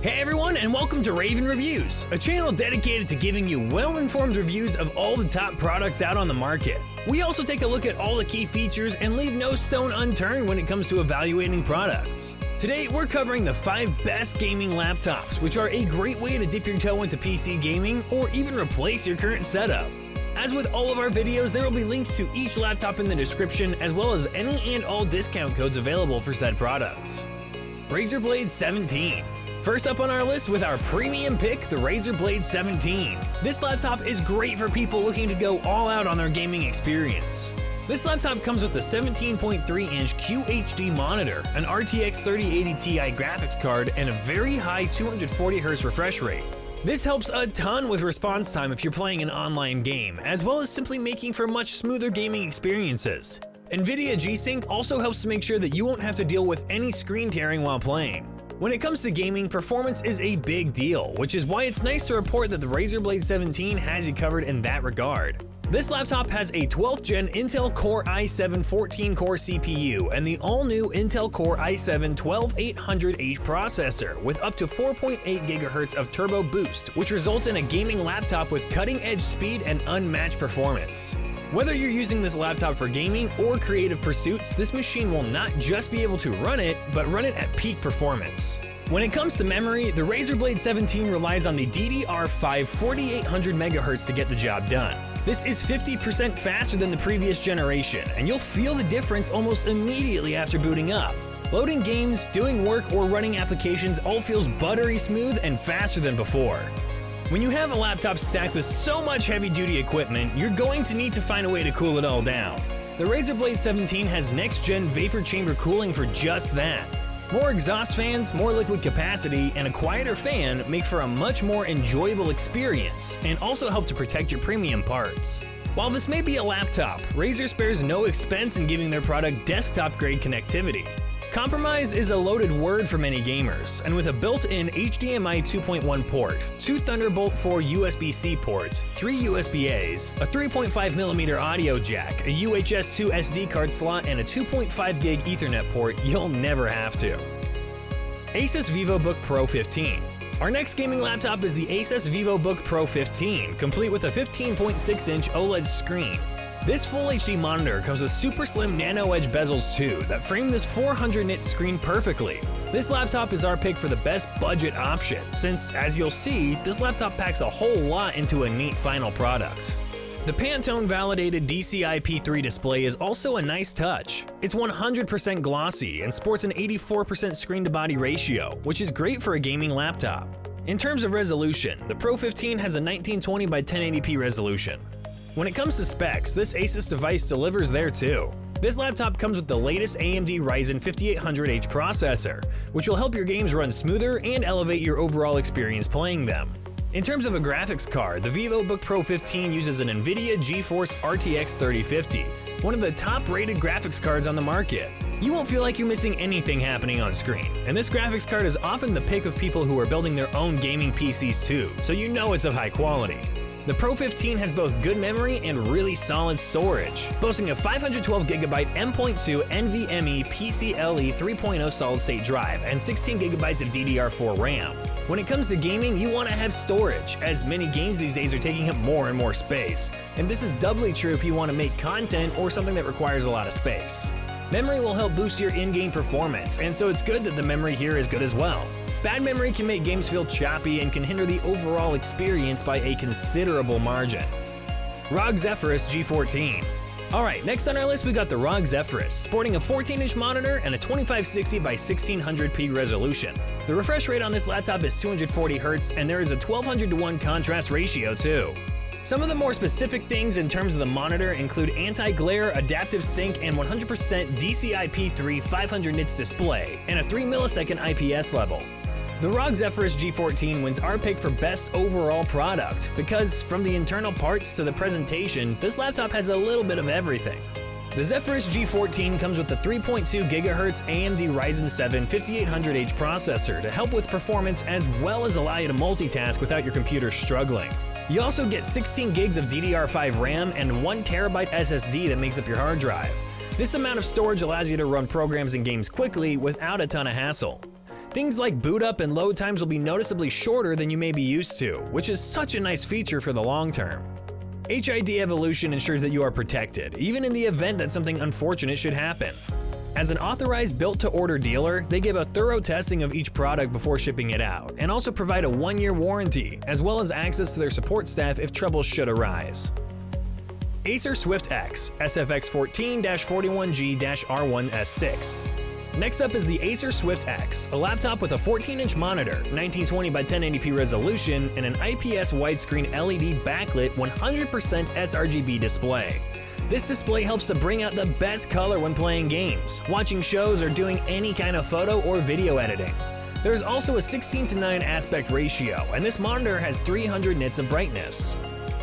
Hey everyone, and welcome to Raven Reviews, a channel dedicated to giving you well-informed reviews of all the top products out on the market. We also take a look at all the key features and leave no stone unturned when it comes to evaluating products. Today, we're covering the 5 best gaming laptops, which are a great way to dip your toe into PC gaming or even replace your current setup. As with all of our videos, there will be links to each laptop in the description, as well as any and all discount codes available for said products. Razer Blade 17. First up on our list with our premium pick, the Razer Blade 17. This laptop is great for people looking to go all out on their gaming experience. This laptop comes with a 17.3-inch QHD monitor, an RTX 3080 Ti graphics card, and a very high 240Hz refresh rate. This helps a ton with response time if you're playing an online game, as well as simply making for much smoother gaming experiences. NVIDIA G-Sync also helps to make sure that you won't have to deal with any screen tearing while playing. When it comes to gaming, performance is a big deal, which is why it's nice to report that the Razer Blade 17 has you covered in that regard. This laptop has a 12th gen Intel Core i7 14-core CPU and the all-new Intel Core i7 12800H processor with up to 4.8 GHz of turbo boost, which results in a gaming laptop with cutting-edge speed and unmatched performance. Whether you're using this laptop for gaming or creative pursuits, this machine will not just be able to run it, but run it at peak performance. When it comes to memory, the Razer Blade 17 relies on the DDR5 4800 MHz to get the job done. This is 50% faster than the previous generation, and you'll feel the difference almost immediately after booting up. Loading games, doing work, or running applications all feels buttery smooth and faster than before. When you have a laptop stacked with so much heavy-duty equipment, you're going to need to find a way to cool it all down. The Razer Blade 17 has next-gen vapor chamber cooling for just that. More exhaust fans, more liquid capacity, and a quieter fan make for a much more enjoyable experience, and also help to protect your premium parts. While this may be a laptop, Razer spares no expense in giving their product desktop-grade connectivity. Compromise is a loaded word for many gamers, and with a built-in HDMI 2.1 port, 2 Thunderbolt 4 USB-C ports, 3 USB-As, a 3.5mm audio jack, a UHS 2 SD card slot, and a 2.5 gig Ethernet port, you'll never have to. Asus VivoBook Pro 15. Our next gaming laptop is the Asus VivoBook Pro 15, complete with a 15.6-inch OLED screen. This Full HD monitor comes with super slim nano edge bezels too that frame this 400 nit screen perfectly. This laptop is our pick for the best budget option since, as you'll see, this laptop packs a whole lot into a neat final product. The Pantone validated DCI-P3 display is also a nice touch. It's 100% glossy and sports an 84% screen to body ratio, which is great for a gaming laptop. In terms of resolution, the Pro 15 has a 1920 by 1080p resolution. When it comes to specs, this Asus device delivers there too. This laptop comes with the latest AMD Ryzen 5800H processor, which will help your games run smoother and elevate your overall experience playing them. In terms of a graphics card, the VivoBook Pro 15 uses an NVIDIA GeForce RTX 3050, one of the top-rated graphics cards on the market. You won't feel like you're missing anything happening on screen, and this graphics card is often the pick of people who are building their own gaming PCs too, so you know it's of high quality. The Pro 15 has both good memory and really solid storage, boasting a 512GB M.2 NVMe PCIe 3.0 solid-state drive and 16GB of DDR4 RAM. When it comes to gaming, you want to have storage, as many games these days are taking up more and more space, and this is doubly true if you want to make content or something that requires a lot of space. Memory will help boost your in-game performance, and so it's good that the memory here is good as well. Bad memory can make games feel choppy and can hinder the overall experience by a considerable margin. ROG Zephyrus G14. Alright, next on our list we got the ROG Zephyrus, sporting a 14-inch monitor and a 2560 by 1600p resolution. The refresh rate on this laptop is 240Hz, and there is a 1200:1 contrast ratio too. Some of the more specific things in terms of the monitor include anti-glare, adaptive sync, and 100% DCI-P3 500 nits display, and a 3 millisecond IPS level. The ROG Zephyrus G14 wins our pick for best overall product because, from the internal parts to the presentation, this laptop has a little bit of everything. The Zephyrus G14 comes with the 3.2 GHz AMD Ryzen 7 5800H processor to help with performance as well as allow you to multitask without your computer struggling. You also get 16 gigs of DDR5 RAM and 1TB SSD that makes up your hard drive. This amount of storage allows you to run programs and games quickly without a ton of hassle. Things like boot up and load times will be noticeably shorter than you may be used to, which is such a nice feature for the long term. HID evolution ensures that you are protected, even in the event that something unfortunate should happen. As an authorized built-to-order dealer, they give a thorough testing of each product before shipping it out, and also provide a 1-year warranty, as well as access to their support staff if troubles should arise. Acer Swift X SFX 14-41G-R1S6. Next up is the Acer Swift X, a laptop with a 14-inch monitor, 1920 by 1080p resolution, and an IPS widescreen LED backlit 100% sRGB display. This display helps to bring out the best color when playing games, watching shows, or doing any kind of photo or video editing. There's also a 16:9 aspect ratio, and this monitor has 300 nits of brightness.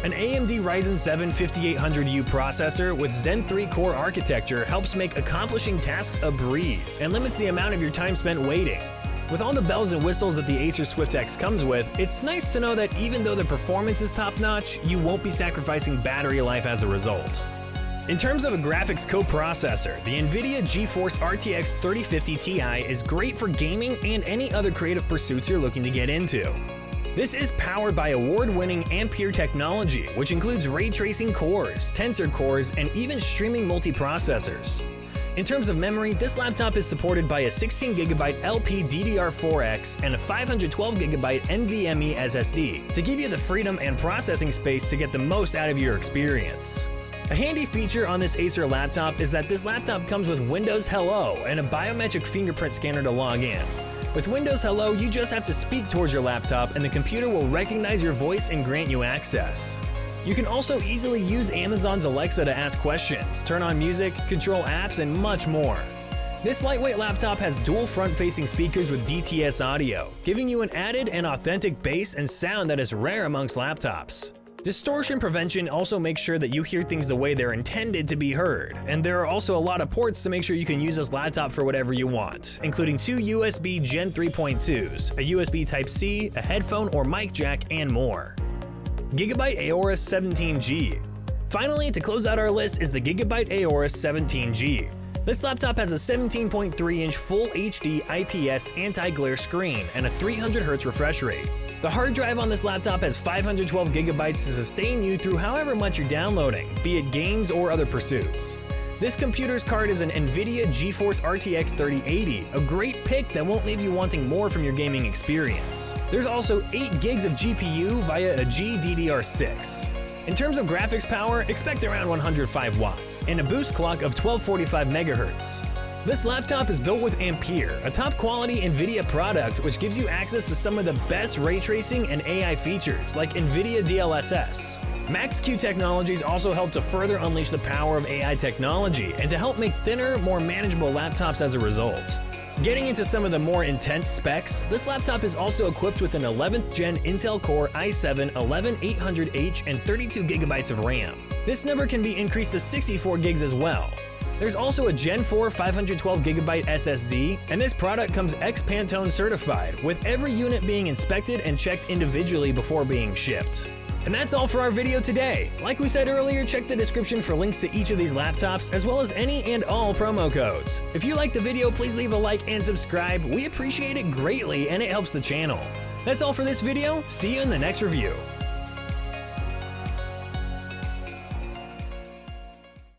An AMD Ryzen 7 5800U processor with Zen 3 core architecture helps make accomplishing tasks a breeze and limits the amount of your time spent waiting. With all the bells and whistles that the Acer Swift X comes with, it's nice to know that even though the performance is top-notch, you won't be sacrificing battery life as a result. In terms of a graphics coprocessor, the NVIDIA GeForce RTX 3050 Ti is great for gaming and any other creative pursuits you're looking to get into. This is powered by award-winning Ampere technology, which includes ray tracing cores, tensor cores, and even streaming multiprocessors. In terms of memory, this laptop is supported by a 16GB LPDDR4X and a 512GB NVMe SSD to give you the freedom and processing space to get the most out of your experience. A handy feature on this Acer laptop is that this laptop comes with Windows Hello and a biometric fingerprint scanner to log in. With Windows Hello, you just have to speak towards your laptop and the computer will recognize your voice and grant you access. You can also easily use Amazon's Alexa to ask questions, turn on music, control apps, and much more. This lightweight laptop has dual front-facing speakers with DTS audio, giving you an added and authentic bass and sound that is rare amongst laptops. Distortion prevention also makes sure that you hear things the way they're intended to be heard, and there are also a lot of ports to make sure you can use this laptop for whatever you want, including 2 USB Gen 3.2s, a USB Type-C, a headphone or mic jack, and more. Gigabyte Aorus 17G. Finally, to close out our list is the Gigabyte Aorus 17G. This laptop has a 17.3-inch Full HD IPS anti-glare screen and a 300Hz refresh rate. The hard drive on this laptop has 512GB to sustain you through however much you're downloading, be it games or other pursuits. This computer's card is an NVIDIA GeForce RTX 3080, a great pick that won't leave you wanting more from your gaming experience. There's also 8GB of GPU via a GDDR6. In terms of graphics power, expect around 105 watts and a boost clock of 1245 MHz. This laptop is built with Ampere, a top-quality NVIDIA product which gives you access to some of the best ray tracing and AI features like NVIDIA DLSS. Max-Q technologies also help to further unleash the power of AI technology and to help make thinner, more manageable laptops as a result. Getting into some of the more intense specs, this laptop is also equipped with an 11th Gen Intel Core i7-11800H and 32GB of RAM. This number can be increased to 64GB as well. There's also a Gen 4 512GB SSD, and this product comes ex-Pantone certified, with every unit being inspected and checked individually before being shipped. And that's all for our video today. Like we said earlier, check the description for links to each of these laptops, as well as any and all promo codes. If you liked the video, please leave a like and subscribe. We appreciate it greatly, and it helps the channel. That's all for this video. See you in the next review.